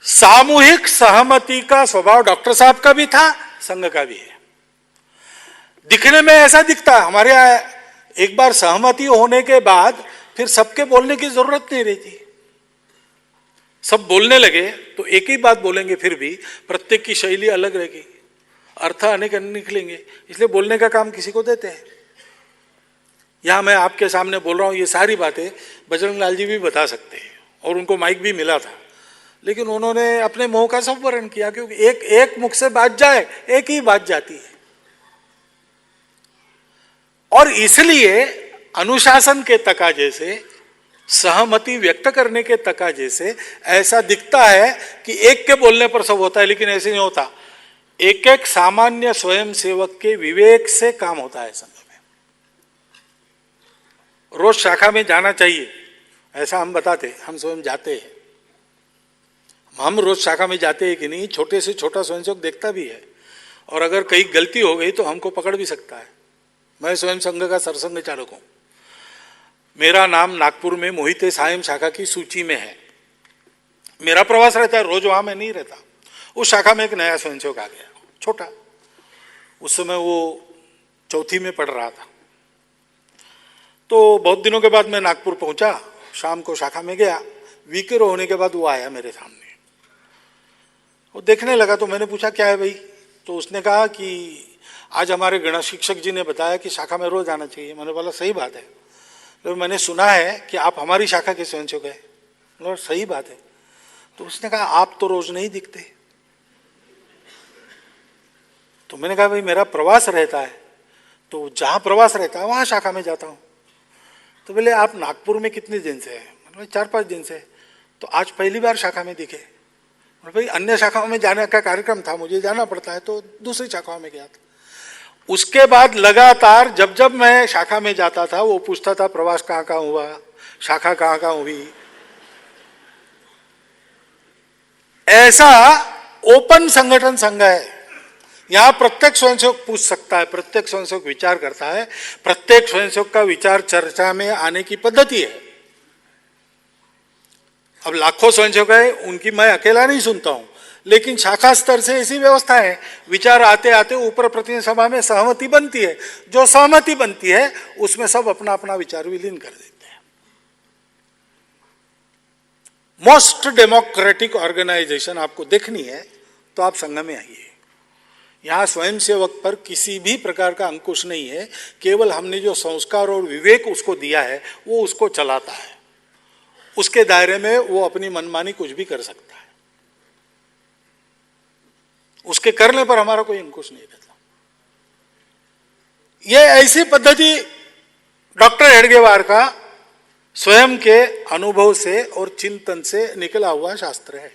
सामूहिक सहमति का स्वभाव डॉक्टर साहब का भी था, संघ का भी है। दिखने में ऐसा दिखता है, हमारे यहाँ एक बार सहमति होने के बाद फिर सबके बोलने की जरूरत नहीं रहती। सब बोलने लगे तो एक ही बात बोलेंगे, फिर भी प्रत्येक की शैली अलग रहेगी, अर्थ अनेक निकलेंगे, इसलिए बोलने का काम किसी को देते हैं। यहां मैं आपके सामने बोल रहा हूं, ये सारी बातें बजरंग लाल जी भी बता सकते हैं और उनको माइक भी मिला था, लेकिन उन्होंने अपने मुंह का संवरण किया, क्योंकि एक मुख से बात जाए, एक ही बात जाती है। और इसलिए अनुशासन के तकाजे से, सहमति व्यक्त करने के तकाजे से ऐसा दिखता है कि एक के बोलने पर सब होता है, लेकिन ऐसे नहीं होता। एक एक सामान्य स्वयंसेवक के विवेक से काम होता है संघ में। रोज शाखा में जाना चाहिए ऐसा हम बताते, हम स्वयं जाते हैं। हम रोज शाखा में जाते हैं कि नहीं, छोटे से छोटा स्वयंसेवक देखता भी है, और अगर कहीं गलती हो गई तो हमको पकड़ भी सकता है। मैं स्वयं संघ का सरसंघ चालक हूं, मेरा नाम नागपुर में मोहिते सायम शाखा की सूची में है। मेरा प्रवास रहता है, रोज वहां मैं नहीं रहता। उस शाखा में एक नया स्वयंसेवक आ गया, छोटा, उस समय वो चौथी में पढ़ रहा था। तो बहुत दिनों के बाद मैं नागपुर पहुंचा, शाम को शाखा में गया, वीकेर होने के बाद वो आया मेरे सामने, वो देखने लगा। तो मैंने पूछा क्या है भाई, तो उसने कहा कि आज हमारे गण शिक्षक जी ने बताया कि शाखा में रोज आना चाहिए। मैंने बोला सही बात है, तो मैंने सुना है कि आप हमारी शाखा के स्वयंसेवक हैं। बोला सही बात है। तो उसने कहा आप तो रोज नहीं दिखते। तो मैंने कहा भाई मेरा प्रवास रहता है, तो जहां प्रवास रहता है वहां शाखा में जाता हूं। तो बोले आप नागपुर में कितने दिन से हैं? मैंने 4-5 दिन से। तो आज पहली बार शाखा में दिखे। भाई अन्य शाखाओं में जाने का कार्यक्रम था, मुझे जाना पड़ता है, तो दूसरी शाखाओं में गया था। उसके बाद लगातार जब जब मैं शाखा में जाता था, वो पूछता था प्रवास कहाँ कहाँ हुआ, शाखा कहाँ कहाँ हुई। ऐसा ओपन संगठन संघ है, यहां प्रत्येक स्वयंसेवक पूछ सकता है, प्रत्येक स्वयंसेवक विचार करता है, प्रत्येक स्वयंसेवक का विचार चर्चा में आने की पद्धति है। अब लाखों स्वयंसेवक है, उनकी मैं अकेला नहीं सुनता हूं, लेकिन शाखा स्तर से ऐसी व्यवस्था है, विचार आते आते ऊपर प्रतिनिधि सभा में सहमति बनती है। जो सहमति बनती है उसमें सब अपना अपना विचार विलीन कर देते हैं। मोस्ट डेमोक्रेटिक ऑर्गेनाइजेशन आपको देखनी है तो आप संघ में आइए। यहां स्वयंसेवक पर किसी भी प्रकार का अंकुश नहीं है, केवल हमने जो संस्कार और विवेक उसको दिया है वो उसको चलाता है। उसके दायरे में वो अपनी मनमानी कुछ भी कर सकता है, उसके करने पर हमारा कोई अंकुश नहीं रहता। ये ऐसी पद्धति डॉक्टर हेडगेवार का स्वयं के अनुभव से और चिंतन से निकला हुआ शास्त्र है।